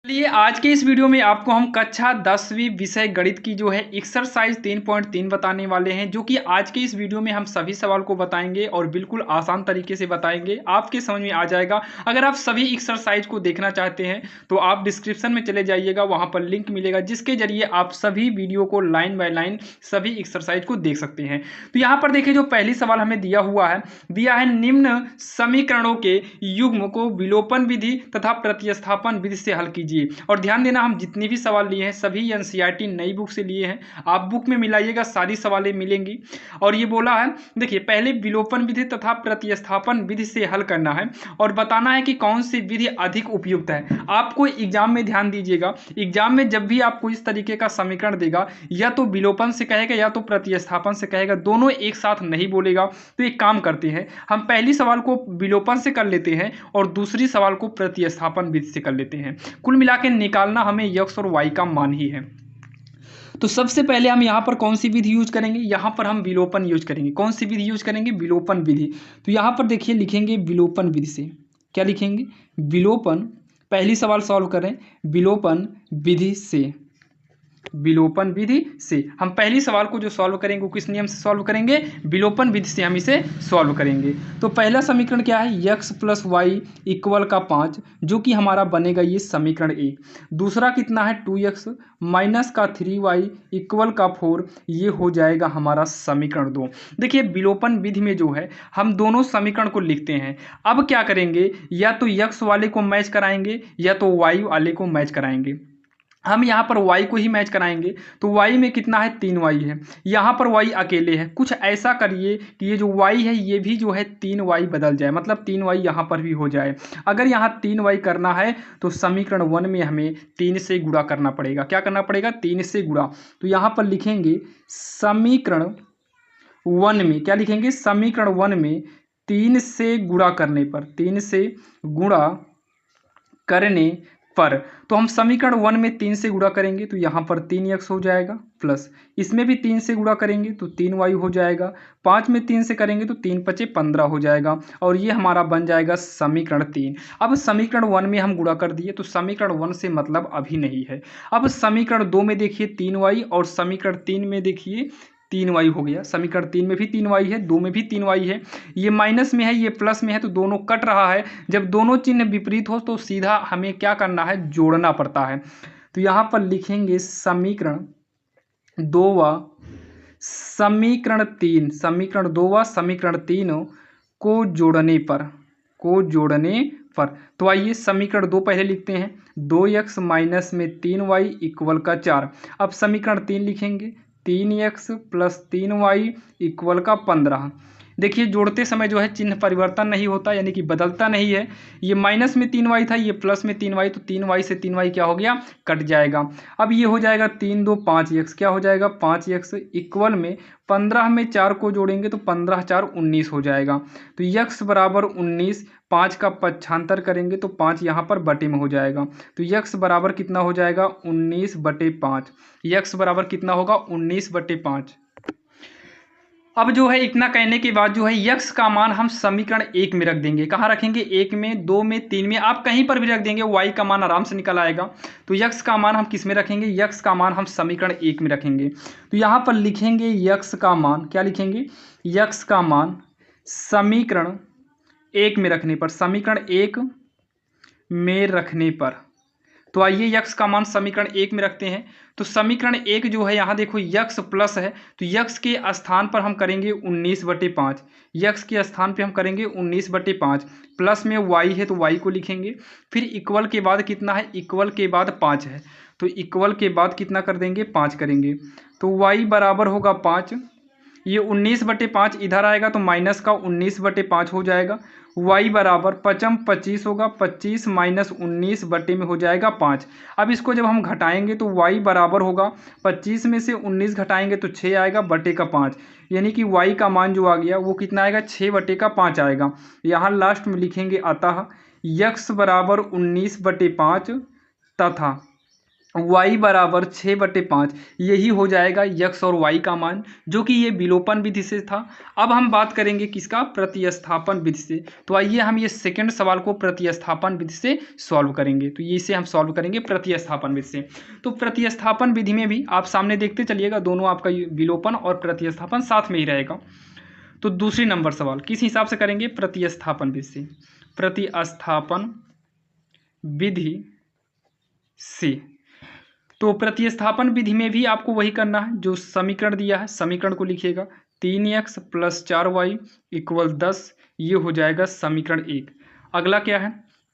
चलिए आज के इस वीडियो में आपको हम कक्षा 10वीं विषय गणित की जो है एक्सरसाइज 3.3 बताने वाले हैं, जो कि आज के इस वीडियो में हम सभी सवाल को बताएंगे और बिल्कुल आसान तरीके से बताएंगे। आपके समझ में आ जाएगा। अगर आप सभी एक्सरसाइज को देखना चाहते हैं तो आप डिस्क्रिप्शन में चले जाइएगा, वहां पर लिंक मिलेगा जिसके जरिए आप सभी वीडियो को लाइन बाय लाइन सभी एक्सरसाइज को देख सकते हैं। तो यहाँ पर देखिए, जो पहली सवाल हमें दिया है निम्न समीकरणों के युग्म को विलोपन विधि तथा प्रतिस्थापन विधि से हल कीजिए। और ध्यान देना, हम जितने भी सवाल लिए हैं सभी एनसीईआरटी नई बुक से लिए हैं। आप बुक में मिलाइएगा, सारी सवालें मिलेंगी। और ये बोला है, देखिए, पहले विलोपन विधि तथा प्रतिस्थापन विधि से हल करना है और बताना है कि कौन सी विधि अधिक उपयुक्त है। आपको एग्जाम में ध्यान दीजिएगा, एग्जाम में जब भी आपको इस तरीके का समीकरण देगा, या तो विलोपन से कहेगा या तो प्रतिस्थापन से कहेगा, दोनों एक साथ नहीं बोलेगा। तो एक काम करते हैं, हम पहली सवाल को विलोपन से कर लेते हैं और दूसरी सवाल को प्रतिस्थापन विधि से कर लेते हैं। कुल मिला के निकालना हमें x और y का मान ही है। तो सबसे पहले हम यहाँ पर कौन सी विधि यूज करेंगे, यहाँ पर हम विलोपन यूज करेंगे। कौन सी विधि यूज करेंगे? विलोपन विधि। तो यहाँ पर देखिए, लिखेंगे विलोपन विधि से। क्या लिखेंगे? विलोपन। पहली सवाल सॉल्व करें, विलोपन विधि से। विलोपन विधि से हम पहली सवाल को जो सॉल्व करेंगे वो किस नियम से सॉल्व करेंगे? विलोपन विधि से हम इसे सॉल्व करेंगे। तो पहला समीकरण क्या है? x + y = 5, जो कि हमारा बनेगा ये समीकरण 1। दूसरा कितना है? 2x - 3y = 4, ये हो जाएगा हमारा समीकरण 2। देखिए, विलोपन विधि में जो है हम दोनों समीकरण को लिखते हैं। अब क्या करेंगे, या तो x वाले को मैच कराएंगे या तो y वाले को मैच कराएंगे। हम यहाँ पर y को ही मैच कराएंगे। तो y में कितना है? 3y है। यहाँ पर y अकेले है। कुछ ऐसा करिए कि ये जो y है ये भी जो है 3y बदल जाए, मतलब 3y यहाँ पर भी हो जाए। अगर यहाँ 3y करना है तो समीकरण 1 में हमें 3 से गुणा करना पड़ेगा। क्या करना पड़ेगा? 3 से गुणा। तो यहाँ पर लिखेंगे समीकरण 1 में, क्या लिखेंगे? समीकरण 1 में 3 से गुणा करने पर, 3 से गुणा करने पर, तो हम समीकरण 1 में 3 से गुणा करेंगे तो यहाँ पर 3x हो जाएगा, प्लस इसमें भी 3 से गुणा करेंगे तो 3y हो जाएगा। 5 में 3 से करेंगे तो 3 × 5 = 15 हो जाएगा और ये हमारा बन जाएगा समीकरण 3। अब समीकरण 1 में हम गुणा कर दिए तो समीकरण 1 से मतलब अभी नहीं है। अब समीकरण 2 में देखिए 3y और समीकरण 3 में देखिए 3y हो गया। समीकरण 3 में भी 3y है, 2 में भी 3y है। ये माइनस में है, ये प्लस में है, तो दोनों कट रहा है। जब दोनों चिन्ह विपरीत हो तो सीधा हमें क्या करना है? जोड़ना पड़ता है। तो यहाँ पर लिखेंगे समीकरण 2 समीकरण 3, समीकरण 2 समीकरण 3 को जोड़ने पर, तो आइए समीकरण 2 पहले लिखते हैं। 2x - 3y = 4। अब समीकरण 3 लिखेंगे, 3x + 3y = 15। देखिए, जोड़ते समय जो है चिन्ह परिवर्तन नहीं होता, यानी कि बदलता नहीं है। ये माइनस में 3y था, ये प्लस में 3y, तो 3y से 3y क्या हो गया? कट जाएगा। अब ये हो जाएगा 3 × 2 = 5x, क्या हो जाएगा? 5x इक्वल में 15 में 4 को जोड़ेंगे तो 15 × 4 = 19 हो जाएगा। तो x बराबर 19, 5 का पक्षांतर करेंगे तो 5 यहाँ पर बटे में हो जाएगा। तो x बराबर कितना हो जाएगा? 19/5। x बराबर कितना होगा? 19/5। अब जो है इतना कहने के बाद जो है x का मान हम समीकरण 1 में रख देंगे। कहाँ रखेंगे? 1 में, 2 में, 3 में, आप कहीं पर भी रख देंगे, y का मान आराम से निकल आएगा। तो x का मान हम किस में रखेंगे? x का मान हम समीकरण 1 में रखेंगे। तो यहाँ पर लिखेंगे x का मान, क्या लिखेंगे? x का मान समीकरण 1 में रखने पर, समीकरण 1 में रखने पर, तो आइए x का मान समीकरण 1 में रखते हैं। तो समीकरण 1 जो है, यहाँ देखो x प्लस है, तो x के स्थान पर हम करेंगे 19/5। x के स्थान पे हम करेंगे 19/5, प्लस में y है तो y को लिखेंगे। फिर इक्वल के बाद कितना है? इक्वल के बाद 5 है, तो इक्वल के बाद कितना कर देंगे? 5 करेंगे। तो y बराबर होगा 5। ये 19/5 इधर आएगा तो माइनस का 19/5 हो जाएगा। y बराबर 5 × 25 होगा, 25 - 19 बटे में हो जाएगा 5। अब इसको जब हम घटाएंगे तो y बराबर होगा, 25 में से 19 घटाएंगे तो 6 आएगा बटे का 5, यानी कि y का मान जो आ गया वो कितना आएगा? 6/5 आएगा। यहाँ लास्ट में लिखेंगे अतः x बराबर 19/5 तथा y बराबर 6/5, यही हो जाएगा यक्स और y का मान, जो कि ये विलोपन विधि से था। अब हम बात करेंगे किसका, प्रतिस्थापन विधि से। तो आइए हम ये सेकंड सवाल को प्रतिस्थापन विधि से सॉल्व करेंगे। तो ये इसे हम सॉल्व करेंगे प्रतिस्थापन विधि से। तो प्रतिस्थापन विधि में भी आप सामने देखते चलिएगा, दोनों आपका विलोपन और प्रतिस्थापन साथ में ही रहेगा। तो दूसरी नंबर सवाल किस हिसाब से करेंगे, प्रतिस्थापन विधि से। प्रतिस्थापन विधि से तो प्रतिस्थापन विधि में भी आपको वही करना है, जो समीकरण दिया है समीकरण को लिखिएगा। 3x + 4y = 10, ये हो जाएगा समीकरण 1। अगला क्या है,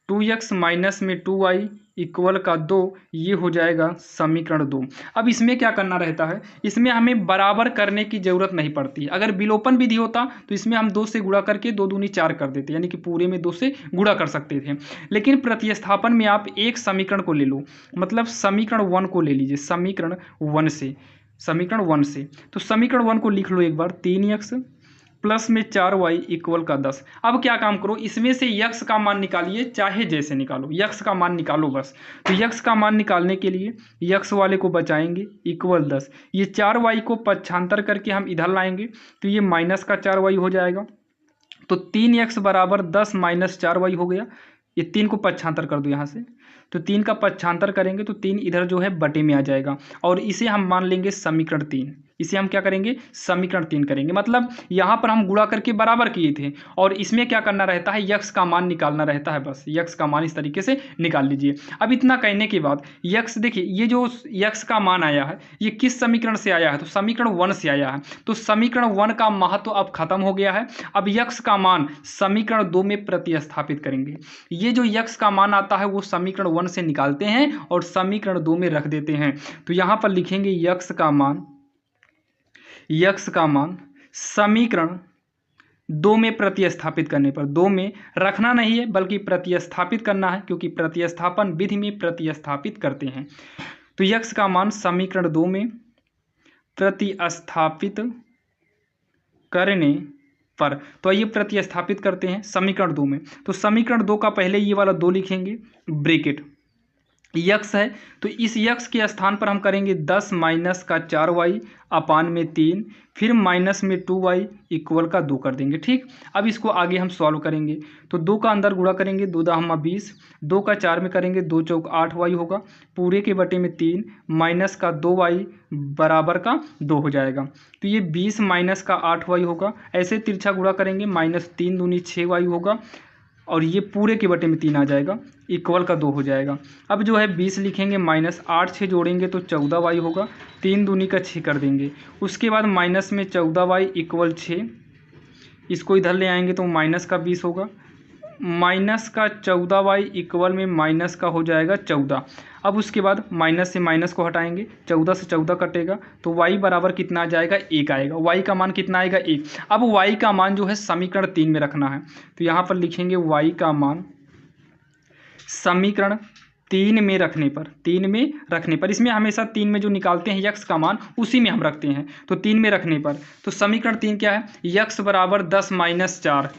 2x माइनस में 2y = 2, ये हो जाएगा समीकरण 2। अब इसमें क्या करना रहता है, इसमें हमें बराबर करने की ज़रूरत नहीं पड़ती। अगर विलोपन विधि होता तो इसमें हम 2 से गुणा करके 2 दूनी 4 कर देते, यानी कि पूरे में 2 से गुणा कर सकते थे। लेकिन प्रतिस्थापन में आप एक समीकरण को ले लो, मतलब समीकरण 1 को ले लीजिए, समीकरण 1 से, समीकरण 1 से। तो समीकरण 1 को लिख लो एक बार, 3x प्लस में 4y = 10। अब क्या काम करो, इसमें से यक्स का मान निकालिए, चाहे जैसे निकालो, यक्स का मान निकालो बस। तो यक्स का मान निकालने के लिए यक्स वाले को बचाएंगे, = 10। ये 4y को पक्षांतर करके हम इधर लाएंगे, तो ये माइनस का 4y हो जाएगा। तो 3x बराबर 10 माइनस 4y हो गया। ये 3 को पक्षांतर कर दो यहाँ से, तो 3 का पक्षांतर करेंगे तो 3 इधर जो है बटे में आ जाएगा, और इसे हम मान लेंगे समीकरण 3। इसे हम क्या करेंगे, समीकरण 3 करेंगे। मतलब यहाँ पर हम गुणा करके बराबर किए थे, और इसमें क्या करना रहता है, यक्स का मान निकालना रहता है। बस यक्स का मान इस तरीके से निकाल लीजिए। अब इतना कहने के बाद यक्स, देखिए ये जो यक्स का मान आया है ये किस समीकरण से आया है, तो समीकरण 1 से आया है। तो समीकरण 1 का महत्व अब खत्म हो गया है। अब यक्स का मान समीकरण 2 में प्रतिस्थापित करेंगे। ये जो यक्स का मान आता है वो समीकरण 1 से निकालते हैं और समीकरण 2 में रख देते हैं। तो यहाँ पर लिखेंगे यक्स का मान समीकरण 2 में प्रतिस्थापित करने पर, 2 में रखना नहीं है बल्कि प्रतिस्थापित करना है, क्योंकि प्रतिस्थापन विधि में प्रतिस्थापित करते हैं। तो यक्स का मान समीकरण 2 में प्रतिस्थापित करने पर, तो ये प्रतिस्थापित करते हैं समीकरण 2 में। तो समीकरण 2 का पहले ये वाला 2 लिखेंगे, ब्रैकेट यक्स है तो इस यक्स के स्थान पर हम करेंगे 10 माइनस का 4y अपान में 3, फिर माइनस में 2y = 2 कर देंगे। ठीक, अब इसको आगे हम सॉल्व करेंगे। तो 2 का अंदर गुणा करेंगे, 2 × 20, 2 का 4 में करेंगे, 2 × 4 8y होगा, पूरे के बटे में 3 माइनस का 2y बराबर का 2 हो जाएगा। तो ये 20 माइनस का 8y होगा। ऐसे तिरछा गुणा करेंगे, -3 दूनी 6y होगा, और ये पूरे के बटे में 3 आ जाएगा, = 2 हो जाएगा। अब जो है 20 लिखेंगे, -8 6 जोड़ेंगे तो 14y होगा, 3 दूनी का 6 कर देंगे। उसके बाद माइनस में 14y = 6, इसको इधर ले आएंगे तो माइनस का 20 होगा, माइनस का 14y इक्वल में माइनस का हो जाएगा 14। अब उसके बाद माइनस से माइनस को हटाएंगे, 14 से 14 कटेगा तो y बराबर कितना आ जाएगा, 1 आएगा। y का मान कितना आएगा, 1। अब y का मान जो है समीकरण 3 में रखना है, तो यहाँ पर लिखेंगे y का मान समीकरण 3 में रखने पर, इसमें हमेशा 3 में जो निकालते हैं यक्स का मान उसी में हम रखते हैं। तो 3 में रखने पर, तो समीकरण 3 क्या है, यक्स बराबर 10 - 4,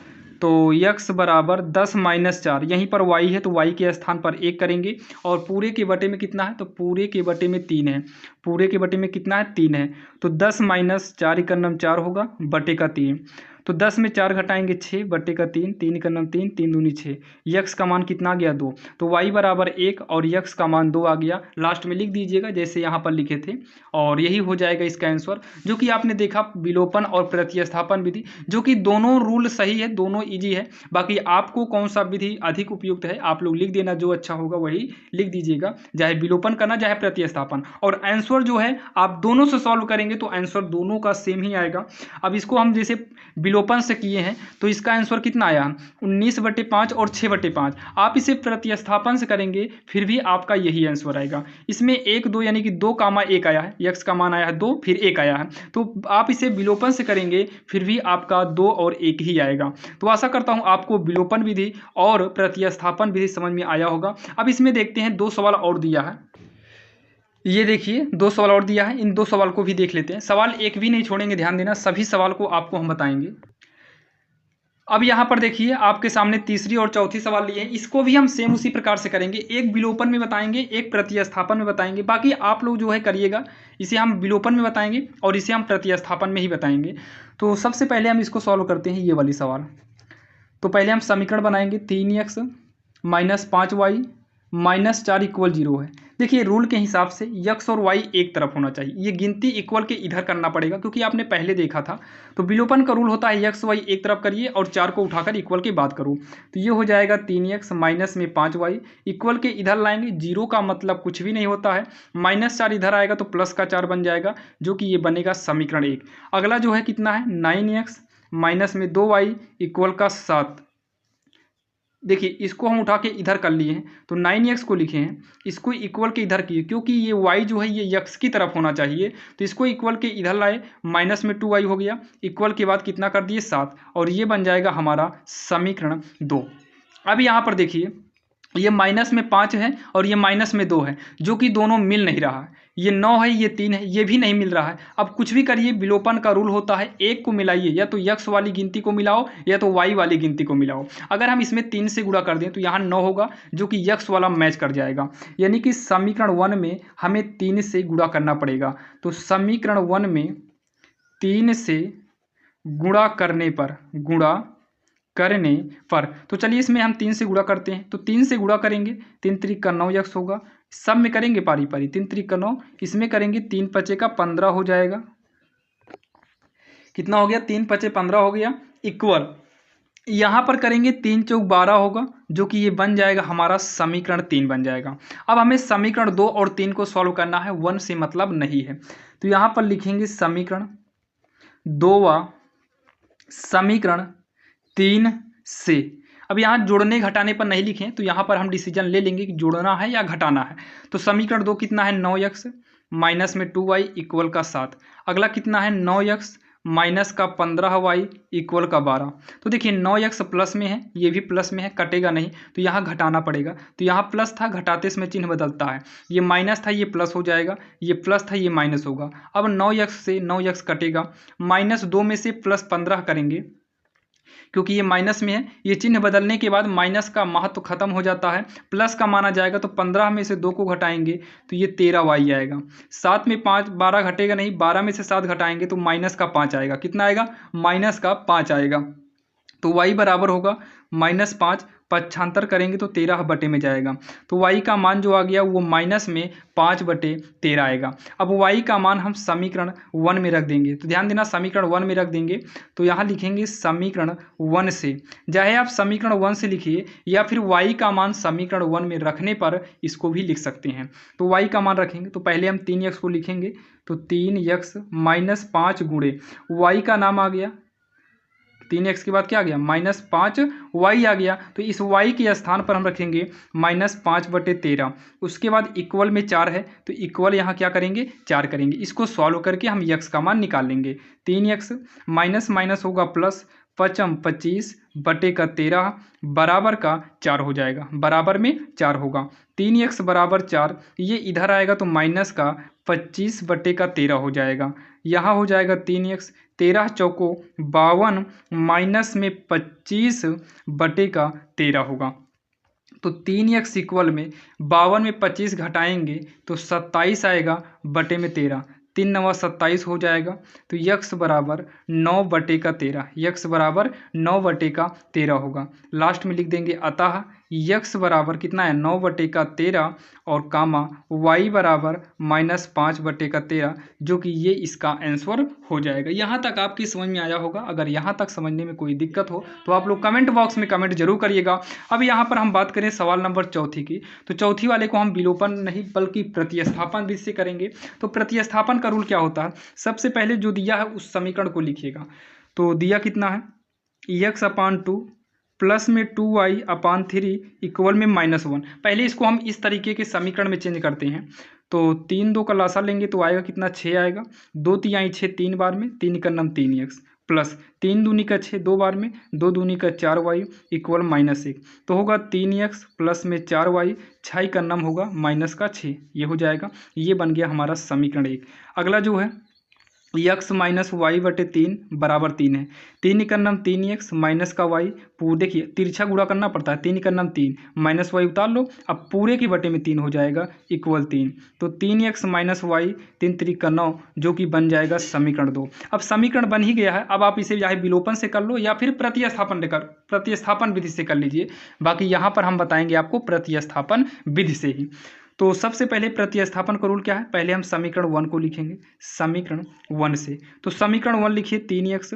तो यक्स बराबर 10 - 4, यहीं पर y है तो y के स्थान पर 1 करेंगे, और पूरे के बटे में कितना है, तो पूरे के बटे में 3 है, पूरे के बटे में कितना है, 3 है। तो 10 - 4 = 4 होगा, बटे का 3, तो 10 में 4 घटाएंगे 6, बटे का 3, 3 × 3, 3 दूनी 6, यक्स का मान कितना आ गया, 2। तो y बराबर 1 और यक्स का मान 2 आ गया। लास्ट में लिख दीजिएगा जैसे यहाँ पर लिखे थे, और यही हो जाएगा इसका आंसर। जो कि आपने देखा विलोपन और प्रतिस्थापन विधि, जो कि दोनों रूल सही है, दोनों ईजी है। बाकी आपको कौन सा विधि अधिक उपयुक्त है आप लोग लिख देना, जो अच्छा होगा वही लिख दीजिएगा, चाहे विलोपन करना चाहे प्रतिस्थापन। और आंसर जो है आप दोनों से सॉल्व करेंगे तो आंसर दोनों का सेम ही आएगा। अब इसको हम जैसे विलोपन से किए हैं तो इसका आंसर कितना आया, 19/5 और 6/5। आप इसे प्रतिस्थापन से करेंगे फिर भी आपका यही आंसर आएगा। इसमें 1 2 यानी कि 2, 1 आया है, यक्स का मान आया है 2, फिर 1 आया है। तो आप इसे विलोपन से करेंगे फिर भी आपका 2 और 1 ही आएगा। तो आशा करता हूं आपको विलोपन विधि और प्रतिस्थापन विधि समझ में आया होगा। अब इसमें देखते हैं 2 सवाल और दिया है, ये देखिए 2 सवाल और दिया है, इन 2 सवाल को भी देख लेते हैं। सवाल एक भी नहीं छोड़ेंगे, ध्यान देना, सभी सवाल को आपको हम बताएंगे। अब यहाँ पर देखिए आपके सामने तीसरी और चौथी सवाल लिए हैं, इसको भी हम सेम उसी प्रकार से करेंगे। एक विलोपन में बताएंगे, एक प्रतिस्थापन में बताएंगे। बाकी आप लोग जो है करिएगा, इसे हम विलोपन में बताएंगे और इसे हम प्रतिस्थापन में ही बताएंगे। तो सबसे पहले हम इसको सॉल्व करते हैं, ये वाली सवाल। तो पहले हम समीकरण बनाएंगे 3x minus 5y minus 4 equal 0 है। देखिए रूल के हिसाब से x और y एक तरफ होना चाहिए, ये गिनती इक्वल के इधर करना पड़ेगा क्योंकि आपने पहले देखा था। तो विलोपन का रूल होता है x y एक तरफ करिए और 4 को उठाकर इक्वल के बाद करो। तो ये हो जाएगा 3x माइनस में 5y इक्वल के इधर लाएंगे। 0 का मतलब कुछ भी नहीं होता है, माइनस 4 इधर आएगा तो प्लस का 4 बन जाएगा, जो कि ये बनेगा समीकरण 1। अगला जो है कितना है 9x माइनस में 2y इक्वल का 7। देखिए इसको हम उठा के इधर कर लिए हैं तो 9x को लिखे हैं, इसको इक्वल के इधर किए क्योंकि ये y जो है ये x की तरफ होना चाहिए। तो इसको इक्वल के इधर लाए, माइनस में 2y हो गया, इक्वल के बाद कितना कर दिए 7, और ये बन जाएगा हमारा समीकरण 2। अब यहाँ पर देखिए ये माइनस में 5 है और ये माइनस में 2 है, जो कि दोनों मिल नहीं रहा है। ये 9 है, ये 3 है, ये भी नहीं मिल रहा है। अब कुछ भी करिए, विलोपन का रूल होता है एक को मिलाइए, या तो x वाली गिनती को मिलाओ या तो y वाली गिनती को मिलाओ। अगर हम इसमें 3 से गुणा कर दें तो यहाँ 9 होगा, जो कि x वाला मैच कर जाएगा। यानी कि समीकरण 1 में हमें 3 से गुणा करना पड़ेगा। तो समीकरण 1 में 3 से गुणा करने पर तो चलिए इसमें हम 3 से गुणा करते हैं। तो 3 से गुणा करेंगे, 3 त्रिक का 9x होगा, सब में करेंगे पारी पारी, 3 त्रिक का 9, इसमें करेंगे 3 पचे का 15 हो जाएगा। कितना हो गया 3 पचे 15 हो गया, इक्वल यहाँ पर करेंगे 3 चौक 12 होगा, जो कि ये बन जाएगा हमारा समीकरण 3 बन जाएगा। अब हमें समीकरण 2 और 3 को सॉल्व करना है, 1 से मतलब नहीं है। तो यहाँ पर लिखेंगे समीकरण 2 व समीकरण 3 से। अब यहाँ जोड़ने घटाने पर नहीं लिखें, तो यहाँ पर हम डिसीजन ले लेंगे कि जोड़ना है या घटाना है। तो समीकरण 2 कितना है 9x माइनस में 2y इक्वल का 7। अगला कितना है 9x माइनस का 15y इक्वल का 12। तो देखिए 9x प्लस में है, ये भी प्लस में है, कटेगा नहीं, तो यहाँ घटाना पड़ेगा। तो यहाँ प्लस था, घटाते इसमें चिन्ह बदलता है, ये माइनस था ये प्लस हो जाएगा, ये प्लस था ये माइनस होगा। अब 9x से 9x कटेगा, माइनस 2 में से प्लस 15 करेंगे क्योंकि ये माइनस में है, ये चिन्ह बदलने के बाद माइनस का महत्व खत्म हो जाता है, प्लस का माना जाएगा। तो 15 में से 2 को घटाएंगे तो ये 13y आएगा। 7 में 5 12 घटेगा नहीं, 12 में से 7 घटाएंगे तो माइनस का 5 आएगा। कितना आएगा माइनस का 5 आएगा। तो y बराबर होगा -5, पक्षांतर करेंगे तो 13 बटे में जाएगा। तो y का मान जो आ गया वो माइनस में 5/13 आएगा। अब y का मान हम समीकरण 1 में रख देंगे। तो ध्यान देना समीकरण 1 में रख देंगे, तो यहाँ लिखेंगे समीकरण 1 से। चाहे आप समीकरण 1 से लिखिए या फिर y का मान समीकरण 1 में रखने पर इसको भी लिख सकते हैं। तो y का मान रखेंगे तो पहले हम 3x को लिखेंगे, तो 3x माइनस 5 गुणे y का नाम आ गया, 3x के बाद क्या आ गया -5y आ गया। तो इस y के स्थान पर हम रखेंगे -5/13। उसके बाद इक्वल में 4 है, तो इक्वल यहाँ क्या करेंगे 4 करेंगे। इसको सॉल्व करके हम x का मान निकाल लेंगे। 3x माइनस माइनस होगा प्लस, 5 25/13 बराबर का 4 हो जाएगा, बराबर में 4 होगा। 3x बराबर 4, ये इधर आएगा तो माइनस का 25/13 हो जाएगा। यहाँ हो जाएगा 3x, 13 चौको 52 माइनस में 25/13 होगा। तो 3x इक्वल में 52 में 25 घटाएंगे तो 27 आएगा बटे में 13, 3 9 27 हो जाएगा। तो x बराबर 9/13, x बराबर 9/13 होगा। लास्ट में लिख देंगे अतः x बराबर कितना है 9/13 और कामा y बराबर -5/13, जो कि ये इसका आंसर हो जाएगा। यहाँ तक आपकी समझ में आया होगा। अगर यहाँ तक समझने में कोई दिक्कत हो तो आप लोग कमेंट बॉक्स में कमेंट जरूर करिएगा। अब यहाँ पर हम बात करें सवाल नंबर चौथी की, तो चौथी वाले को हम विलोपन नहीं बल्कि प्रतिस्थापन विधि से करेंगे। तो प्रतिस्थापन का रूल क्या होता है, सबसे पहले जो दिया है उस समीकरण को लिखिएगा। तो दिया कितना है x/2 प्लस में 2y/3 इक्वल में -1। पहले इसको हम इस तरीके के समीकरण में चेंज करते हैं। तो 3 2 का लासा लेंगे तो आएगा कितना 6 आएगा, 2 तिहाई 6 3 बार में, 3 का नाम 3x प्लस 3 दूनी का 6 2 बार में, 2 दूनी का 4y इक्वल -1। तो होगा 3x प्लस में 4y, 6 का नाम होगा -6, ये हो जाएगा। ये बन गया हमारा समीकरण 1। अगला जो है यक्स माइनस वाई बटे 3 बराबर 3 है। 3 का नाम 3x माइनस का वाई, पूरे देखिए तिरछा गुणा करना पड़ता है। 3 का नाम 3 माइनस वाई उतार लो, अब पूरे के बटे में 3 हो जाएगा इक्वल 3। तो 3x माइनस वाई 3 3 का 9 जो कि बन जाएगा समीकरण 2। अब समीकरण बन ही गया है, अब आप इसे चाहे विलोपन से कर लो या फिर प्रतिस्थापन विधि से कर लीजिए। बाकी यहाँ पर हम बताएंगे आपको प्रतिस्थापन विधि से ही। तो सबसे पहले प्रतिस्थापन का रूल क्या है, पहले हम समीकरण 1 को लिखेंगे समीकरण 1 से। तो समीकरण 1 लिखिए 3x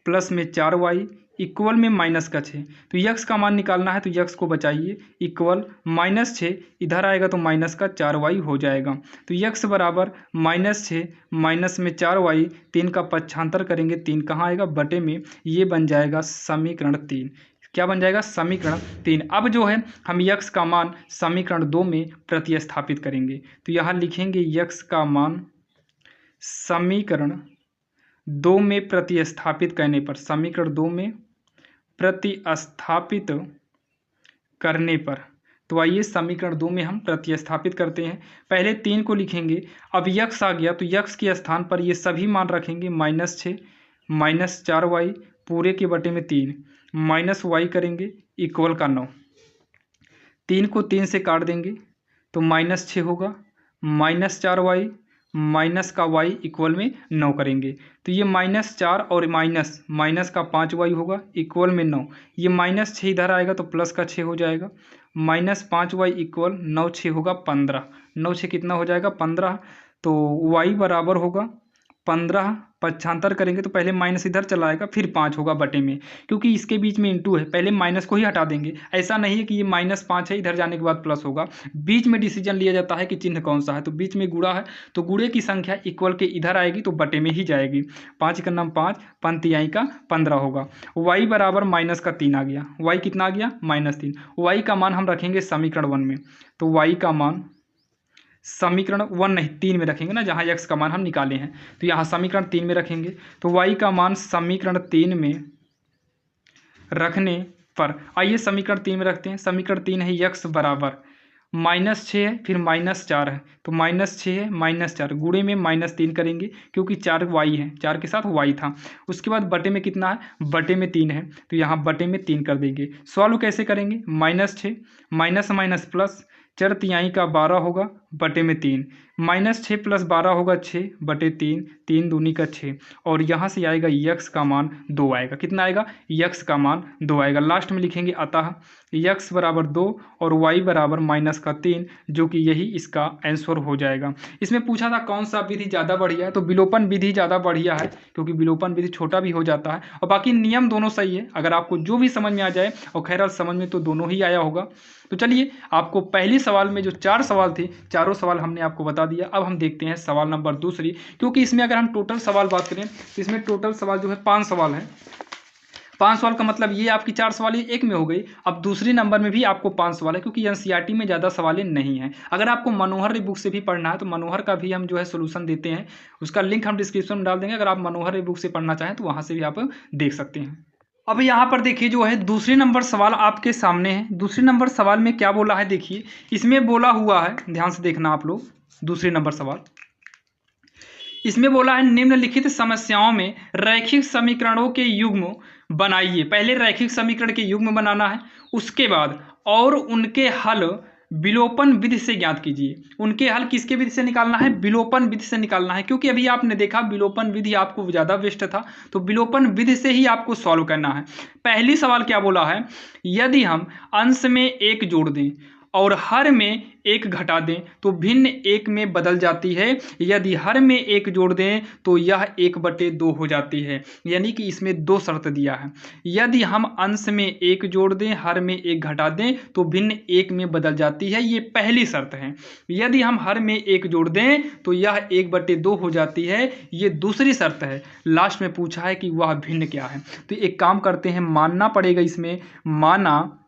प्लस में 4y इक्वल में माइनस का 6। तो यक्स का मान निकालना है तो यक्स को बचाइए, इक्वल -6 इधर आएगा तो माइनस का 4y हो जाएगा। तो यक्स बराबर -6 माइनस में 4y, 3 का पक्षांतर करेंगे 3 कहाँ आएगा बटे में, ये बन जाएगा समीकरण 3। क्या बन जाएगा समीकरण 3। अब जो है हम यक्स का मान समीकरण 2 में प्रतिस्थापित करेंगे। तो यहाँ लिखेंगे यक्स का मान समीकरण 2 में प्रतिस्थापित करने पर, समीकरण 2 में प्रतिस्थापित करने पर, तो आइए समीकरण 2 में हम प्रतिस्थापित करते हैं। पहले 3 को लिखेंगे, अब यक्स आ गया तो यक्स के स्थान पर ये सभी मान रखेंगे, -6 माइनस 4y पूरे के बटे में 3 माइनस वाई करेंगे इक्वल का 9। 3 को 3 से काट देंगे तो -6 होगा, -4y माइनस का y इक्वल में 9 करेंगे तो ये -4 और माइनस का 5y होगा इक्वल में 9। ये -6 इधर आएगा तो प्लस का 6 हो जाएगा, -5y इक्वल 9 6 होगा 15, 9 6 कितना हो जाएगा 15। तो y बराबर होगा 15, पक्षांतर करेंगे तो पहले माइनस इधर चला आएगा फिर 5 होगा बटे में, क्योंकि इसके बीच में इंटू है पहले माइनस को ही हटा देंगे। ऐसा नहीं है कि ये -5 है इधर जाने के बाद प्लस होगा, बीच में डिसीजन लिया जाता है कि चिन्ह कौन सा है। तो बीच में गुणा है तो गुणे की संख्या इक्वल के इधर आएगी तो बटे में ही जाएगी। 5 का नाम 5, पंतियाई का 15 होगा। y बराबर माइनस का 3 आ गया, y कितना आ गया -3। y का मान हम रखेंगे समीकरण 1 में, तो y का मान समीकरण 1 नहीं 3 में रखेंगे ना, जहाँ x का मान हम निकाले हैं तो यहाँ समीकरण 3 में रखेंगे। तो y का मान समीकरण 3 में रखने पर, आइए समीकरण 3 में रखते हैं। समीकरण 3 है x बराबर -6 है फिर -4 है, तो -6 है -4 गुणे में -3 करेंगे क्योंकि 4y है, 4 के साथ y था। उसके बाद बटे में कितना है, बटे में 3 है तो यहाँ बटे में 3 कर देंगे। सॉल्व कैसे करेंगे, -6 माइनस माइनस प्लस, 4 तिहाई का 12 होगा बटे में 3, -6 + 12 होगा 6 बटे 3, 3 दूनी का 6 और यहाँ से आएगा यक्स का मान 2 आएगा। कितना आएगा, यक्स का मान 2 आएगा। लास्ट में लिखेंगे अतः यक्स बराबर 2 और y बराबर -3, जो कि यही इसका आंसर हो जाएगा। इसमें पूछा था कौन सा विधि ज़्यादा बढ़िया है, तो विलोपन विधि ज़्यादा बढ़िया है क्योंकि विलोपन विधि छोटा भी हो जाता है और बाकी नियम दोनों सही है। अगर आपको जो भी समझ में आ जाए, और खैर समझ में तो दोनों ही आया होगा। तो चलिए आपको पहली सवाल में जो 4 सवाल थे, चारों सवाल हमने आपको बता दिया। अब हम देखते हैं सवाल नंबर दूसरी, क्योंकि इसमें अगर हम टोटल सवाल बात करें तो इसमें टोटल सवाल जो है 5 सवाल है। 5 सवाल का मतलब ये आपकी 4 सवाल एक में हो गई। अब दूसरी नंबर में भी आपको 5 सवाल है क्योंकि एनसीईआरटी में ज़्यादा सवाल नहीं है। अगर आपको मनोहर बुक से भी पढ़ना है तो मनोहर का भी हम जो है सोल्यूशन देते हैं, उसका लिंक हम डिस्क्रिप्शन में डाल देंगे। अगर आप मनोहर बुक से पढ़ना चाहें तो वहाँ से भी आप देख सकते हैं। अब यहाँ पर देखिए जो है दूसरी नंबर सवाल आपके सामने है। दूसरी नंबर सवाल में क्या बोला है देखिए, इसमें बोला हुआ है, ध्यान से देखना आप लोग। दूसरी नंबर सवाल इसमें बोला है निम्नलिखित समस्याओं में रैखिक समीकरणों के युग्म बनाइए। पहले रैखिक समीकरण के युग्म बनाना है, उसके बाद और उनके हल विलोपन विधि से ज्ञात कीजिए। उनके हल किसके विधि से निकालना है, विलोपन विधि से निकालना है, क्योंकि अभी आपने देखा विलोपन विधि आपको ज़्यादा बेस्ट था, तो विलोपन विधि से ही आपको सॉल्व करना है। पहली सवाल क्या बोला है, यदि हम अंश में 1 जोड़ दें और हर में 1 घटा दें तो भिन्न 1 में बदल जाती है। यदि हर में 1 जोड़ दें तो यह 1/2 हो जाती है। यानी कि इसमें 2 शर्त दिया है। यदि हम अंश में 1 जोड़ दें, हर में 1 घटा दें तो भिन्न 1 में बदल जाती है, ये पहली शर्त है। यदि हम हर में 1 जोड़ दें तो यह 1/2 हो जाती है, ये दूसरी शर्त है। लास्ट में पूछा है कि वह भिन्न क्या है, तो एक काम करते हैं, मानना पड़ेगा इसमें, माना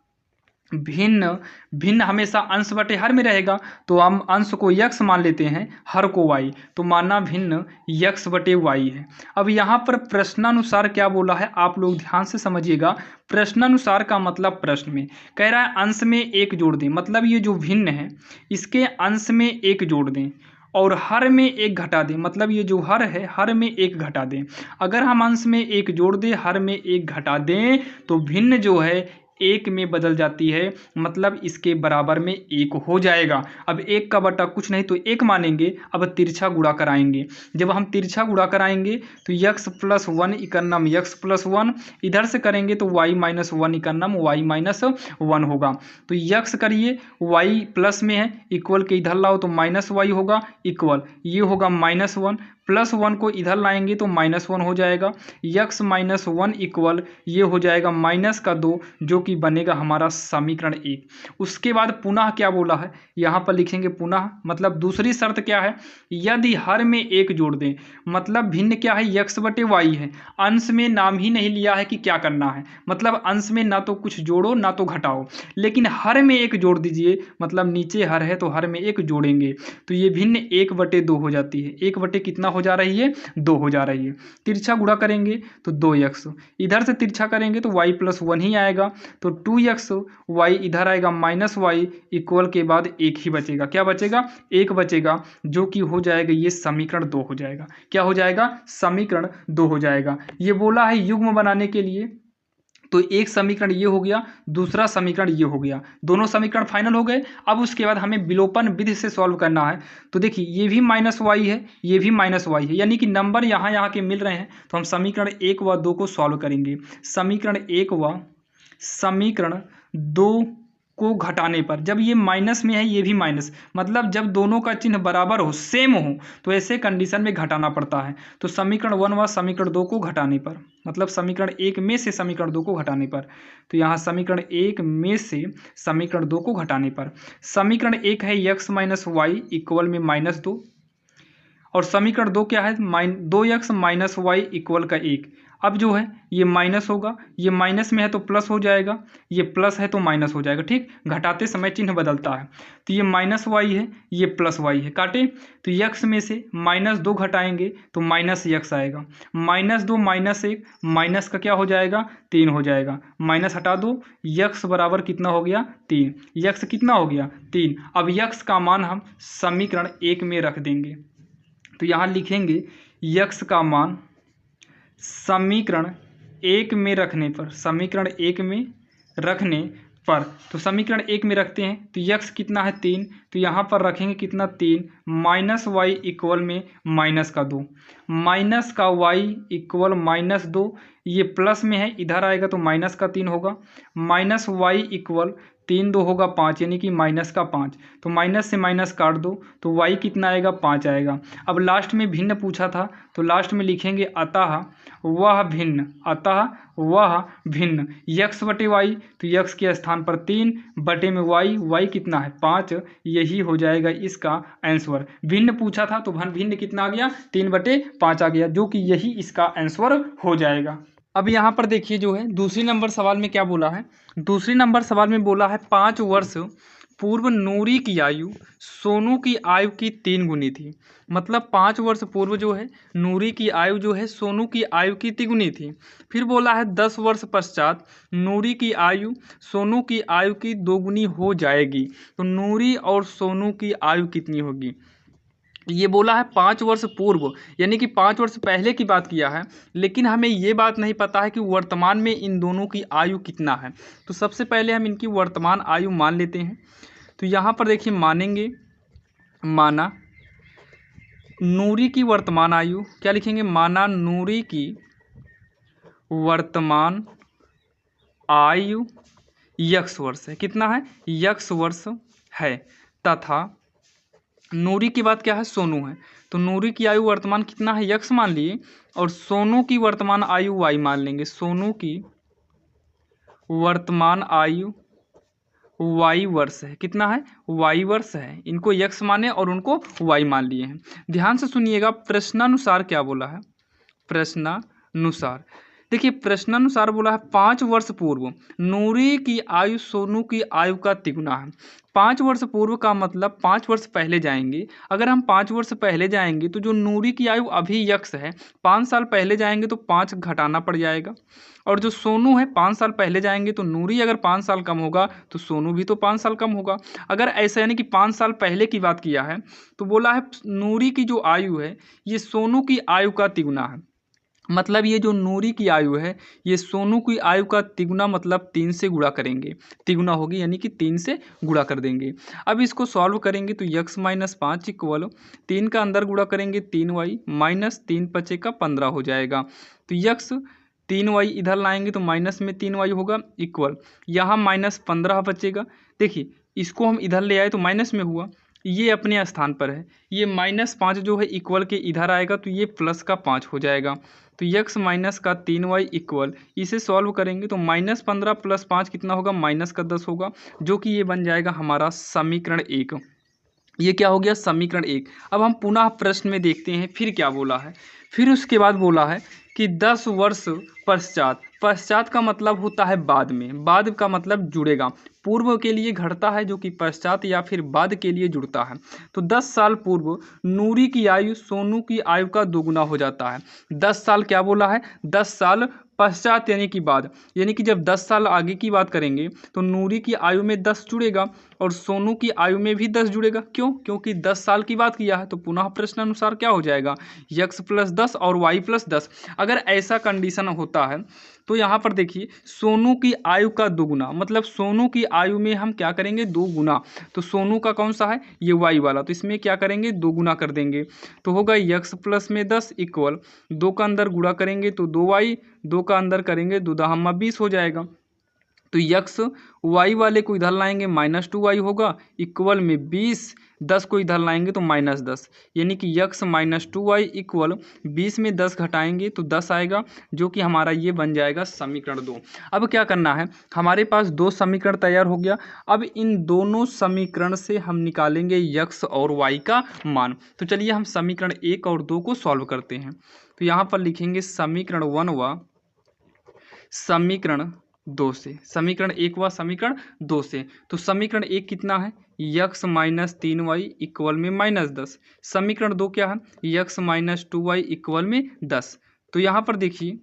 भिन्न हमेशा अंश बटे हर में रहेगा, तो हम अंश को x मान लेते हैं, हर को y, तो माना भिन्न x बटे y है। अब यहाँ पर प्रश्नानुसार क्या बोला है आप लोग ध्यान से समझिएगा। प्रश्नानुसार का मतलब प्रश्न में कह रहा है अंश में 1 जोड़ दें, मतलब ये जो भिन्न है इसके अंश में 1 जोड़ दें और हर में एक घटा दें, मतलब ये जो हर है हर में एक घटा दें। अगर हम अंश में एक जोड़ दें, हर में एक घटा दें, तो भिन्न जो है एक में बदल जाती है, मतलब इसके बराबर में एक हो जाएगा। अब एक का बटा कुछ नहीं तो एक मानेंगे। अब तिरछा गुणा कराएंगे, जब हम तिरछा गुणा कराएंगे तो x प्लस वन इकन्नम x प्लस वन, इधर से करेंगे तो y माइनस वन इकन्नम y माइनस वन होगा। तो x करिए, y प्लस में है, इक्वल के इधर लाओ तो माइनस वाई होगा, इक्वल ये होगा माइनस वन, प्लस वन को इधर लाएंगे तो माइनस वन हो जाएगा, x माइनस वन इक्वल ये हो जाएगा माइनस का दो, जो कि बनेगा हमारा समीकरण एक। उसके बाद पुनः क्या बोला है, यहाँ पर लिखेंगे पुनः, मतलब दूसरी शर्त क्या है, यदि हर में एक जोड़ दें, मतलब भिन्न क्या है x बटे वाई है, अंश में नाम ही नहीं लिया है कि क्या करना है, मतलब अंश में ना तो कुछ जोड़ो ना तो घटाओ, लेकिन हर में एक जोड़ दीजिए, मतलब नीचे हर है तो हर में एक जोड़ेंगे तो ये भिन्न एक बटे दो हो जाती है। एक बटे कितना हो जा रही है, दो हो जा रही है। तिरछा गुणा करेंगे तो 2x, इधर से तिरछा करेंगे तो y प्लस वन ही आएगा, तो 2x, y इधर आएगा माइनस वाई, इक्वल के बाद एक ही बचेगा, क्या बचेगा, एक बचेगा, जो कि हो जाएगा ये समीकरण दो हो जाएगा। क्या हो जाएगा, समीकरण दो हो जाएगा। ये बोला है युग्म बनाने के लिए, तो एक समीकरण ये हो गया, दूसरा समीकरण ये हो गया, दोनों समीकरण फाइनल हो गए। अब उसके बाद हमें विलोपन विधि से सॉल्व करना है। तो देखिए ये भी माइनस वाई है, ये भी माइनस वाई है, यानी कि नंबर यहाँ यहाँ के मिल रहे हैं, तो हम समीकरण एक व दो को सॉल्व करेंगे। समीकरण एक व समीकरण दो को घटाने पर, जब ये माइनस में है ये भी माइनस, मतलब जब दोनों का चिन्ह बराबर हो, सेम हो, तो ऐसे कंडीशन में घटाना पड़ता है। तो समीकरण वन व समीकरण दो को घटाने पर, मतलब समीकरण एक में से समीकरण दो को घटाने पर, तो यहाँ समीकरण एक में से समीकरण दो को घटाने पर, समीकरण एक है x माइनस वाई इक्वल में माइनस दो, और समीकरण दो क्या है, 2x माइनस वाई इक्वल का एक। अब जो है ये माइनस होगा, ये माइनस में है तो प्लस हो जाएगा, ये प्लस है तो माइनस हो जाएगा, ठीक, घटाते समय चिन्ह बदलता है। तो ये माइनस वाई है, ये प्लस वाई है, काटे तो x में से माइनस दो घटाएंगे तो माइनस x आएगा, माइनस दो माइनस एक, माइनस का क्या हो जाएगा, तीन हो जाएगा, माइनस हटा दो, x बराबर कितना हो गया, तीन, x कितना हो गया, तीन। अब x का मान हम समीकरण एक में रख देंगे, तो यहाँ लिखेंगे x का मान समीकरण एक में रखने पर, समीकरण एक में रखने पर, तो समीकरण एक में रखते हैं तो x कितना है, तीन, तो यहाँ पर रखेंगे कितना, तीन, माइनस वाई इक्वल में माइनस का दो, माइनस का y इक्वल माइनस दो, ये प्लस में है इधर आएगा तो माइनस का तीन होगा, माइनस वाई इक्वल तीन दो होगा पाँच, यानी कि माइनस का पाँच, तो माइनस से माइनस काट दो तो y कितना आएगा, पाँच आएगा। अब लास्ट में भिन्न पूछा था तो लास्ट में लिखेंगे अतः वह भिन्न, अतः वह भिन्न x बटे वाई, तो x के स्थान पर तीन बटे में y कितना है, पाँच, यही हो जाएगा इसका आंसर। भिन्न पूछा था तो भिन्न कितना आ गया, तीन बटे पाँच आ गया, जो कि यही इसका आंसर हो जाएगा। अब यहाँ पर देखिए जो है दूसरी नंबर सवाल में क्या बोला है, दूसरी नंबर सवाल में बोला है 5 वर्ष पूर्व नूरी की आयु सोनू की आयु की 3 गुनी थी, मतलब 5 वर्ष पूर्व जो है नूरी की आयु जो है सोनू की आयु की 3 गुनी थी। फिर बोला है 10 वर्ष पश्चात नूरी की आयु सोनू की आयु की 2 गुनी हो जाएगी, तो नूरी और सोनू की आयु कितनी होगी। ये बोला है 5 वर्ष पूर्व, यानी कि 5 वर्ष पहले की बात किया है, लेकिन हमें ये बात नहीं पता है कि वर्तमान में इन दोनों की आयु कितना है। तो सबसे पहले हम इनकी वर्तमान आयु मान लेते हैं। तो यहाँ पर देखिए मानेंगे, माना नूरी की वर्तमान आयु, क्या लिखेंगे, माना नूरी की वर्तमान आयु x वर्ष है, कितना है, x वर्ष है, तथा नूरी की बात क्या है, सोनू है, तो नूरी की आयु वर्तमान कितना है, x मान लिए, और सोनू की वर्तमान आयु y मान लेंगे, सोनू की वर्तमान आयु y वर्ष है, कितना है, y वर्ष है, इनको x माने और उनको y मान लिए हैं। ध्यान से सुनिएगा, प्रश्नानुसार क्या बोला है, प्रश्नानुसार देखिए प्रश्नानुसार बोला है 5 वर्ष पूर्व नूरी की आयु सोनू की आयु का तिगुना है। 5 वर्ष पूर्व का मतलब 5 वर्ष पहले जाएंगे। अगर हम 5 वर्ष पहले जाएंगे तो जो नूरी की आयु अभी यक्स है 5 साल पहले जाएंगे तो 5 घटाना पड़ जाएगा। और जो सोनू है 5 साल पहले जाएंगे तो नूरी अगर 5 साल कम होगा तो सोनू भी तो 5 साल कम होगा। अगर ऐसा यानी कि 5 साल पहले की बात किया है तो बोला है नूरी की जो आयु है ये सोनू की आयु का तिगुना है। मतलब ये जो नूरी की आयु है ये सोनू की आयु का तिगुना, मतलब 3 से गुणा करेंगे, तिगुना होगी यानी कि 3 से गुणा कर देंगे। अब इसको सॉल्व करेंगे तो यक्स माइनस 5 इक्वल 3 का अंदर गुणा करेंगे 3y माइनस 3 पचे का 15 हो जाएगा। तो यक्स 3y इधर लाएंगे तो माइनस में 3y होगा इक्वल यहाँ माइनस 15 बचेगा। देखिए इसको हम इधर ले आए तो माइनस में हुआ, ये अपने स्थान पर है, ये -5 जो है इक्वल के इधर आएगा तो ये प्लस का 5 हो जाएगा। तो यक्स माइनस का 3y इक्वल, इसे सॉल्व करेंगे तो -15 + 5 कितना होगा, -10 होगा, जो कि ये बन जाएगा हमारा समीकरण 1। ये क्या हो गया, समीकरण 1। अब हम पुनः प्रश्न में देखते हैं फिर क्या बोला है। फिर उसके बाद बोला है कि 10 वर्ष पश्चात, पश्चात का मतलब होता है बाद में, बाद का मतलब जुड़ेगा, पूर्व के लिए घटता है जो कि पश्चात या फिर बाद के लिए जुड़ता है। तो 10 साल पूर्व नूरी की आयु सोनू की आयु का दोगुना हो जाता है। 10 साल क्या बोला है, 10 साल पश्चात यानी कि बाद, यानी कि जब 10 साल आगे की बात करेंगे तो नूरी की आयु में 10 जुड़ेगा और सोनू की आयु में भी 10 जुड़ेगा। क्यों, क्योंकि 10 साल की बात किया है। तो पुनः प्रश्न अनुसार क्या हो जाएगा, यक्स प्लस 10 और वाई प्लस 10। अगर ऐसा कंडीशन होता है तो यहाँ पर देखिए सोनू की आयु का दोगुना, मतलब सोनू की आयु में हम क्या करेंगे, 2 गुना। तो सोनू का कौन सा है, ये वाई वाला, तो इसमें क्या करेंगे, 2 गुना कर देंगे। तो होगा यक्स प्लस में 10 इक्वल 2 का अंदर गुणा करेंगे तो 2y, 2 का अंदर करेंगे 2 दहम्मा 20 हो जाएगा। तो यक्स वाई वाले को इधर लाएंगे -2y होगा इक्वल में 20, 10 को इधर लाएंगे तो -10, यानी कि यक्स -2y इक्वल 20 में 10 घटाएंगे तो 10 आएगा, जो कि हमारा ये बन जाएगा समीकरण 2। अब क्या करना है, हमारे पास 2 समीकरण तैयार हो गया। अब इन दोनों समीकरण से हम निकालेंगे यक्स और वाई का मान। तो चलिए हम समीकरण 1 और 2 को सॉल्व करते हैं। तो यहाँ पर लिखेंगे समीकरण 1 व समीकरण 2 से, समीकरण 1 व समीकरण 2 से। तो समीकरण 1 कितना है, यक्स माइनस 3y इक्वल में -10। समीकरण 2 क्या है, यक्स माइनस 2y इक्वल में 10। तो यहाँ पर देखिए